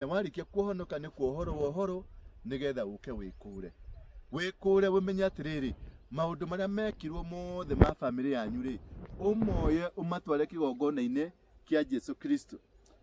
warikia kuhonoka ni kuohoro wohoro nigetha uke wikure wimenya atiriri maundu maria mekirwo mothe ma family yanyu ri umoye umatware kigongona-ini kia Jesu Kristo.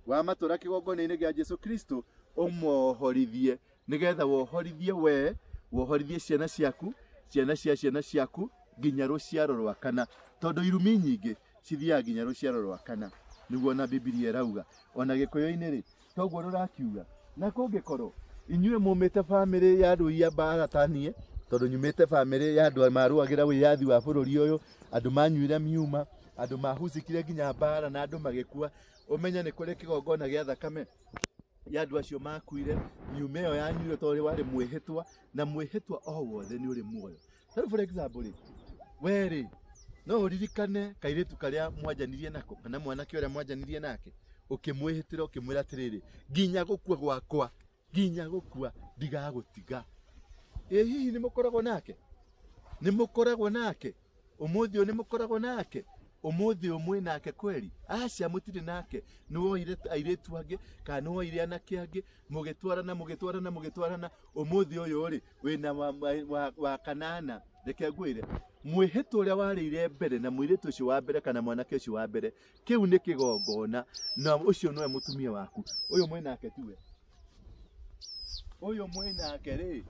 Wamatwara kigongona-ini kia Jesu Kristo umohorithie nigetha wohorithie we wohorithie ciana ciaku ciana ciaku nginya ruciaro rwa kana, tondu irumi nyingi cithiaga nginya ruciaro rwa kana niguo na Biblia irauga. Ona gikuyu-ini ri toguo rurakiuga. Na kungikorwo inyue mumite family ya andu ia mbara tanie, tondu nyumite family ya andu maruagira wiyathi wa bururi uyu, andu manyuire miuma, andu mahucikire nginya mbara na andu magikua, umenya ni kuri kigongona gia thakame ya andu acio makuire. Miuma iyo yanyuire tondu wari mwihitwa, na mwihitwa o wothe ni uri muoyo. For example, weri no uririkane kairitu karia mwanjanirie nako kana mwanake uria mwanjanirie nake, ukimwihitira ukimwira atiriri nginya gukua gwakwa, nginya gukua ndigagutiga. Hihi ni mukoragwo nake umuthi uyu ni mukoragwo nake umuthi umwe nake kweli? Acia mutiri nake. Nuwoire airetu ange kana nuwoire anake ange mugitwarana umuthi uyu ri wina wa kanana. Reke ngwire mwihitwa uria warire mbere na mwiretu ucio wa mbere kana mwanake ucio wa mbere, kiu ni kigongona na ucio niwe mutumia waku. Uyu mwenake tiwe, uyu mwenake ri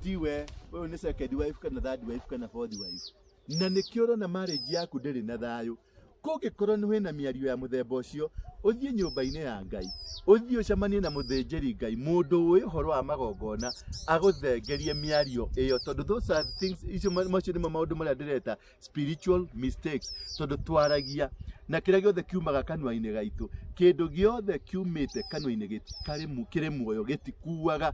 tiwe, uyu ni second wife kana third wife kana fourth wife. Na nikio urona marriage yaku ndiri na thayu. Kungikorwo ni wina miario ya muthemba ucio, uthie nyumba-ini ya Ngai, uthie ucemanie na muthinjiri Ngai, mundu uyu horo wa magongona aguthengerie miario iyo, tondu those are things icio macio ni maundu maria ndireta spiritual mistakes, tondu twaragia na kiria giothe kiumaga kanua-ini gaitu, kindu giothe kiumite kanua-ini kiri muoyo gitikuaga.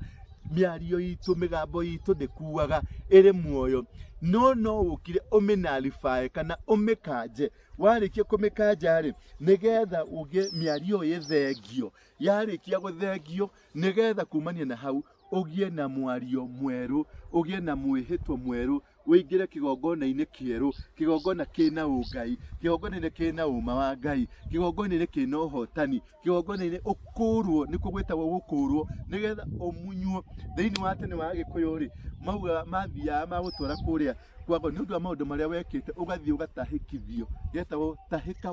Miario itu migambo itu ndikuaga iri muoyo. No ukire uminalify kana umikanje. Warikia kumikanja ri nigetha ugie miario yethengio, yarikia guthengio nigetha kumania na hau ugie na mwario mweru, ugie na mwihitwo mweru, uingire kigongona-ini kieru, kigongona kina ungai, kigongona-ini kina uma wa Ngai, kigongona-ini kina uhotani, kigongona-ini ukurwo nikuo gwetagwo gukurwo nigetha umunywo thiini wa tene wa Gikuyu ri mauga mathiaga magutwara kuria kwago ni undu wa maundu maria wekite, ugathie ugatahikithio, getagwo tahika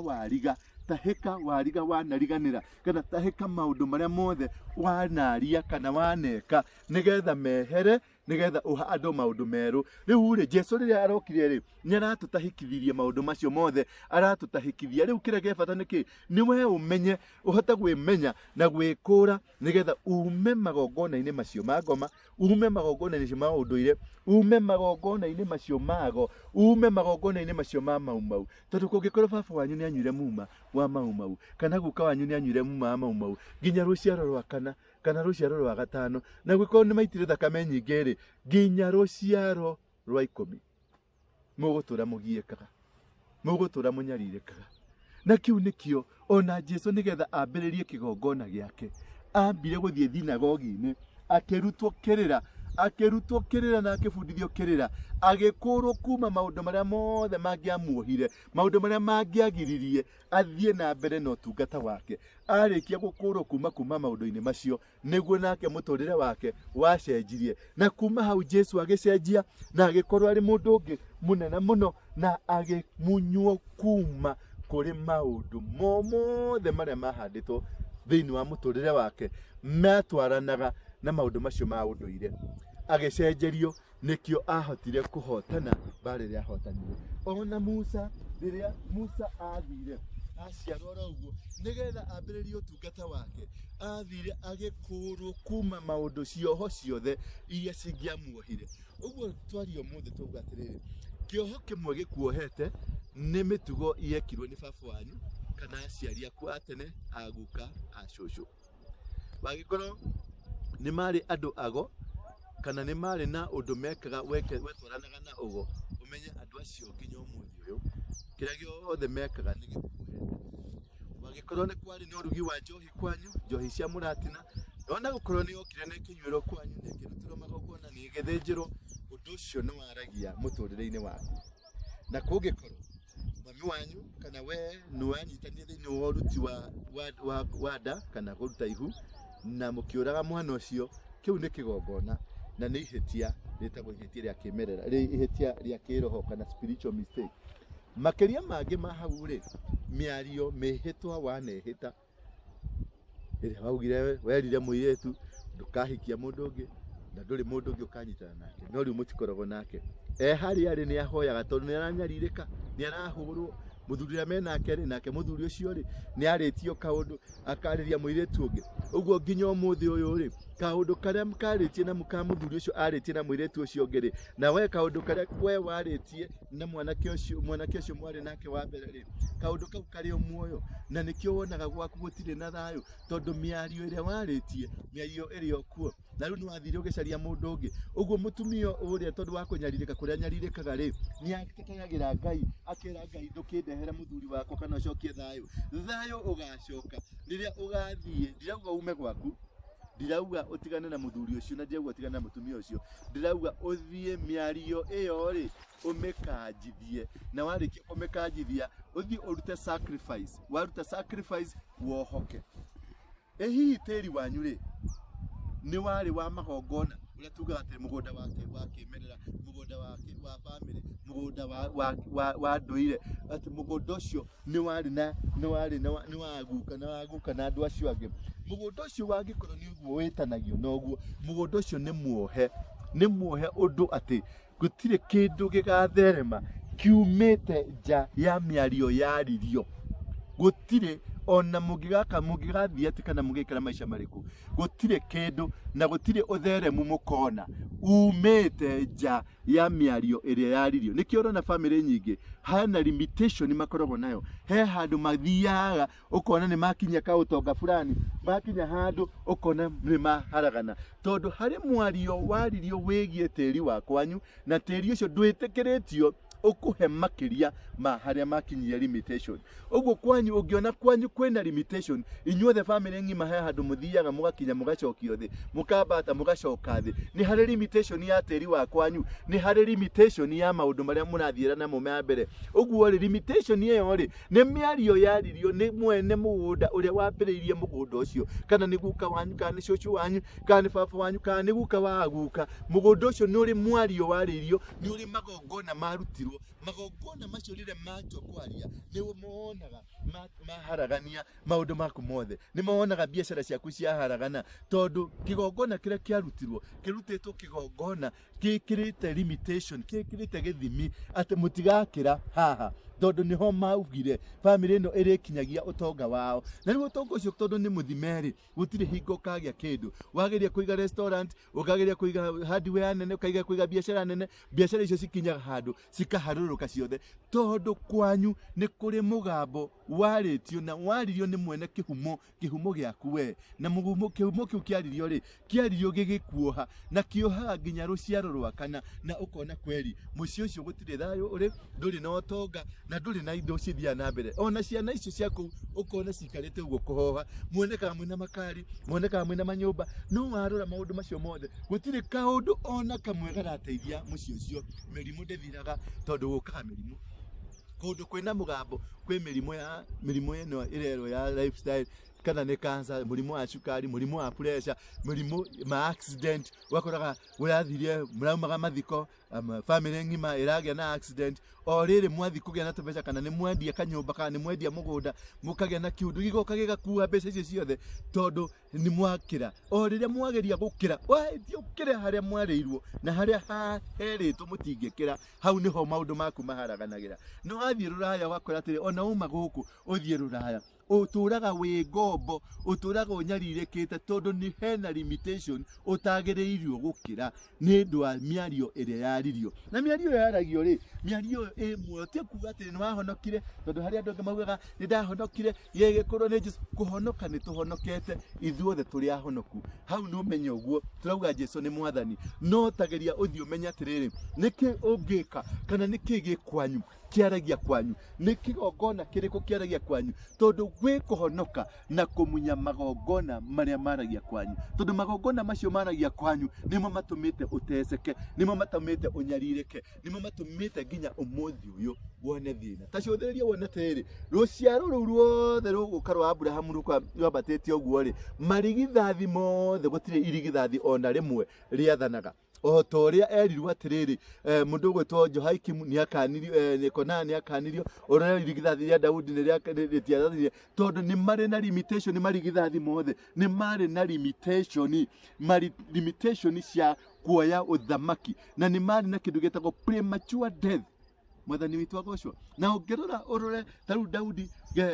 wariga wanariganira kana tahika maundu maria mothe wanaria kana waneka nigetha mehere, nigetha uha andu maundu meru. Riu ri Jesu riria arokire ri ni aratutahikithirie maundu macio mothe, aratutahikithia. Riu kiria gia bata niki ni we umenye, uhota gwimenya na gwikura nigetha ume magongona-ini macio ma ngoma, ume magongona-ini ma unduire, ume magongona-ini macio mago, ume magongona-ini macio ma maumau. Tondu kungikorwo baba wanyu ni anyuire muma wa maumau kana guka wanyu ni anyuire muma wa maumau nginya ruciaro rwa kana kana ruciaro rwa gatano, na gwikorwo ni maitire thakame nyingi ri nginya ruciaro rwa 10 mugutura mugiekaga, mugutura munyaririkaga. Na kiu nikio ona Jesu nigetha ambiririe kigongona giake ambire guthie thinagogi-ini akirutwo kirira na akibundithio kirira, agikurwo kuma maundu maria mothe mangiamuohire, maundu maria mangiagiririe athie na mbere na utungata wake. Arikia gukurwo kuma maundu-ini macio niguo nake muturire wake wacenjirie, na kuma hau Jesu agicenjia na agikorwo ari mundu ungi munene muno, na agimunywo kuma kuri maundu mothe maria mahanditwo thiini wa muturire wake matwaranaga na maundu macio ma unduire. Agicenjerio nikio ahotire kuhotana mbara iria ahotanire. Ona Musa riria Musa athire aciarora uguo nigetha ambiririe utungata wake, athire agikurwo kuma maundu cioho ciothe iria cingiamuohire. Uguo twario mothe tuga atiriri, kioho kimwe gikuohete ni mitugo yekirwo ni baba wanyu kana aciari aku a tene, aguka, acucu. Wagikorwo ni mari andu ago kana ni mari na undu mekaga wetwaranaga na ugo, umenye andu acio nginya umuthi uyu kiria giothe mekaga ni gikuohete. Wagikorwo ni kwari ni urugi wa njohi kwanyu, njohi cia muratina, ona gukorwo ni okire ni kinyuiro kwanyu, ni kirutirwo magongona, ni githinjirwo, undu ucio ni waragia muturire-ini waku. Na kungikorwo mami wanyu kana we ni wanyitanire thiini wa uruti wa nda kana guruta ihu, na mukiuraga mwana ucio kiu ni kigongona na ni ihetia ritagwo ihetia ria kimerera ihetia ria kiroho kana spiritual mistake. Makeria mangi mahau ri miario mehitwa wanehita ire waugire werire muiretu ndukahikia mundu ungi na nduri mundu ungi ukanyitana nake no riu mutikorogo nake hari ari ni ahoyaga tondu ni aranyaririka ni arahurwo muthuri menake ri nake muthuri ucio ri ni aritio kaundu akariria muiretu ungi uguo nginya umuthi uyu ri kaundu karia mukaritie na mukamuthuri ucio aritie na muiretu ucio ungi ri na we kaundu karia we waritie na mwanake ucio mwari nake wa mbere ri kaundu kau kari muoyo na nikio wonaga gwaku gutire na thayo tondu miario iria waritie miario iri okuo na riu ni wathire ugicaria mundu ungi uguo mutumio uria tondu wa kunyaririka kuria nyaririkaga ri ni akikayagira Ngai akira Ngai ndukindehera muthuri wako kana ucokie thayo ugacoka riria ugathie ndirauga ume gwaku ndirauga utigane na muthuri ucio na ndirauga utigane na mutumia ucio ndirauga uthie miario iyo ri umekanjithie na warikia umekanjithia uthie urute sacrifice waruta sacrifice wohoke hihi tiri wanyu ri ni wari wa magongona uria tugaga ati mugunda wake wa kimerera mugunda wake wa family mugunda wa nduire ati mugunda ucio ni wari na waguka na andu acio angi mugunda ucio wangikorwo ni uguo witanagio na uguo mugunda ucio ni muohe undu ati gutire kindu gigatherema kiumite nja ya miario yaririo gutire ona mugigathie ati kana mugikira maisha mariku gutire kindu na gutire utheremu mukona umite nja ya miario iria yaririo nikio urona family nyingi hana limitation makoragwo nayo he handu mathiaga ukona ni makinya ka utonga fulani makinya handu ukona ni maharagana tondu hari mwario waririo wigie tiri wakwanyu na tiri ucio ndwitikiritio ukuhe makiria ma haria makinyia limitation uguo kwanyu ungiona kwanyu kwena limitation inyuothe family ngima he handu muthiaga mugakinya mugacokio thi mukambata mugacoka thi ni hari limitation ya tiri wa kwanyu ni hari limitation ya maundu maria murathiira na mume mbere uguo ri limitation iyo ri ni miario yaririo ni mwene mugunda uria wambiriirie mugunda ucio kana ni guka wanyu kana ni cucu wanyu kana ni baba wanyu kana ni guka wa guka mugunda ucio ni uri mwario waririo ni uri magongona marutirwo magongona macio rire matwa kwaria ni umuonaga maharagania maundu maku mothe ni muonaga biashara ciaku cia haragana tondu kigongona kiria kiarutirwo kirutitwo kigongona kikirite limitation kikirite githimi ati mutigakira haha tondu niho maugire family ino irikinyagia utonga wao na riu utonga ucio tondu ni muthimeri gutire hingo kagia kindu wageria kuiga restaurant ukageria kuiga hardware nene ukaiga kuiga biashara nene biashara icio cikinyaga handu cikaharuruka ciothe tondu kwanyu ni kuri mugambo waritio na waririo ni mwene kihumo giaku we na mugumo kihumo kiu kiaririo ri kiaririo gigikuoha na kioha nginya ruciaro rwakana na ukona kweri mucio ucio gutire thayo uri nduri na utonga na nduri na indo cithia na mbere ona ciana icio ciaku ukona cikarite uguo kuhoha muoneka mwina makari muoneka mwina manyumba no warora maundu macio mothe gutire kaundu ona kamwe garateithia mucio ucio mirimu ndethiraga tondu gukaga mirimu kundu kwina mugambo kwi mirimu ino irero ya lifestyle kana ni cancer murimu wa cukari murimu wa pressure murimu ma accident wakoraga urathirie muraumaga mathiko family ngima iragia na accident o riri mwathi kugia na tubeca kana ni mwendia kanyumba kana ni mwendia mugunda mukagia na kiundu gigoka gigakuwa mbeca icio ciothe tondu ni mwakira o riria mwageria gukira waithio kire haria mwareirwo na haria heritwo mutingikira hau niho maundu maku maharaganagira no athie ruraya wakora atiri ona uma guku uthie ruraya uturaga wi ngombo uturaga unyaririkite tondu ni hena limitation utagiriirio gukira ni ndwa miario iria yaririo na miario yaragio ri miario imwe ti kuga ati ni wahonokire tondu haria andu angi maugaga ni ndahonokire yegikorwo ni Jesu kuhonoka ni tuhonokete ithuothe turi ahonoku hau ni umenye uguo turauga Jesu ni mwathani no tageria uthio menya atiriri niki ungika kana niki gikwanyu kiaragia kwanyu ni kigongona kiriko kiaragia kwanyu tondu gwe kuhonoka na kumunya magongona maria maragia kwanyu tondu magongona macio maragia kwanyu nimo matumite uteseke nimo matumite unyaririke nimo matumite ginya umuthi uyu wone thina taciuthiriria wone tiri ruciaro ru ruothe rugukarwa Abrahamu rwabatĩtie ũguo ri marigithathi mothe gutire irigithathi ona rimwe riathanaga o to ria erirwo atiriri mundu gwetwo Jehoiakimu ni akanirio Nikona ni akanirio orona irigithathi ria Daudi ni ria ritiathathire tondu ni mari na limitation marigithathi mothe ni mari na limitation cia kuoya uthamaki na ni mari na kindu getagwo premature death mwathani witu agocwo na ongerora urore taru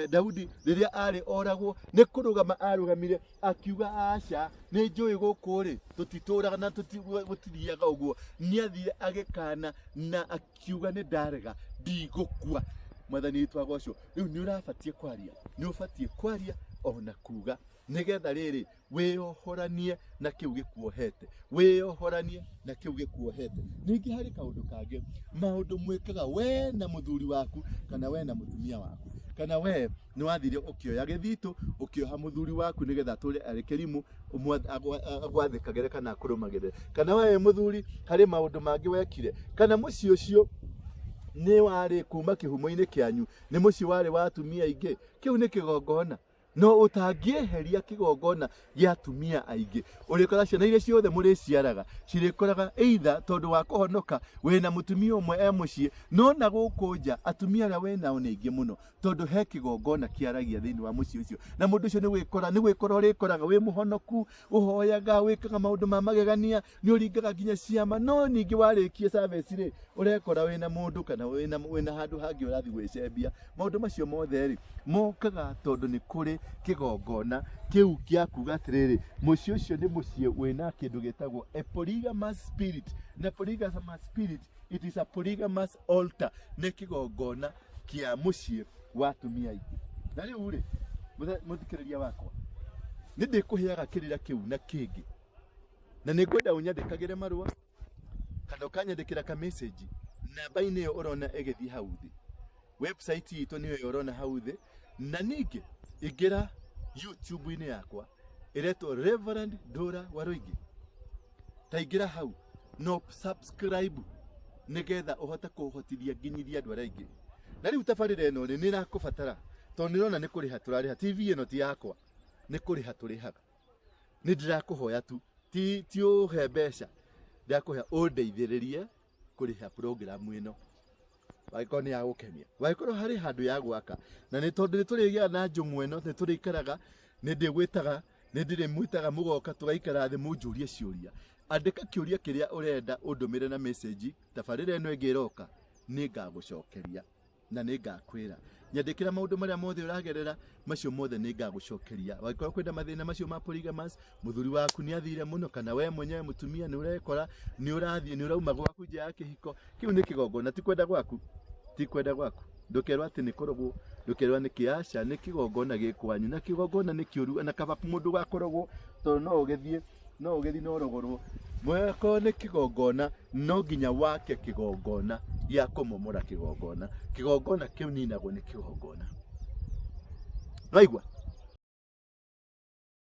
Daudi riria ari oragwo ni kurugama arugamire akiuga aca ni njui guku ri tutituraga na tutiriaga uguo ni athire agikana na akiuga ni ndarega ndigukua mwathani witu agocwo riu ni urabatie kwaria ona kuga nigetha riri weohoranie na kiu gikuohete ningi hari kaundu kangi maundu mwekaga we na muthuri waku kana we na mutumia waku kana we ni wathire ukioya githitu ukioha muthuri waku nigetha turi arekerimu agwathikagere kana kurumagire kana we muthuri hari maundu mangi wekire kana muci ucio ni wari kuma kihumo-ini kianyu ni muci wari watumia ingi kiu ni kigongona no utangieheria kigongona gia atumia aingi urikora ciana iria ciothe muri ciaraga cirikoraga either tondu wa kuhonoka we na mutumia umwe mucie no na gukunja atumia aria we nao ni aingi muno tondu he kigongona kiaragia thiini wa mucie ucio na mundu ucio ni gwikora urikoraga we muhonoku uhoyaga wikaga maundu ma magegania ni uringaga ginya ciama no ningi warikie service ri urekora we na mundu kana we na handu hangi urathi gwicembia maundu macio mothe ri mokaga tondu ni kuri kigongona kiu kia kuga atiriri mucio ucio ni mucie wina kindu getagwo a polygamous spirit na polygamous spirit it is a polygamous altar ni kigongona kia mucie wa atumia aingi na riu ri muthikiriria wakwa ni ndikuheaga kirira kiu na kingi na ningwenda unyandikagire marua kana ukanyandikira ka message namba-ini yo urona egethi hau thi website itu niyo urona hau thi na ningi igira YouTube-ini yakwa iretwo Reverend Dora Waruigi taigira hau no subscribe nigetha uhote kuhotithia nginyithia andu araingi na riu tabarire eno ni nakubatara tondu nirona ni kuriha turariha TV eno ti yakwa ni kuriha turihaga ni ndirakuhoya tu ti uhe mbeca ndakuhe undeithiririe kuriha program eno waiko ni ya gukenia waiko hari handu ya gwaka na ni tondu ni turigia na njungu eno ni turikaraga ni ndigwitaga ni ndirimwitaga mugoka tugaikara thi munjurie ciuria andika kiuria kiria urenda undumire na message tabarire eno ingiroka ni ngagucokeria na ni ngakwira nyandikira maundu maria mothe uragerera macio mothe ni ngagucokeria waiko kwenda mathina macio ma polygamous muthuri waku ni athire muno kana we mwenyewe mutumia ni urekora ni urathie ni urauma gwaku nje ya kihiko kiu ni kigongona ti kwenda gwaku ndukerwa ati ni korogwo ndukerwa ni kiaca ni kigongona gikwanyu na kigongona ni kiuru na kaba mundu gakorogwo to no ugethie no rogorwo mweko ni kigongona no ginya wake kigongona ya kumomora kigongona kiu ninagwo ni kigongona raigwa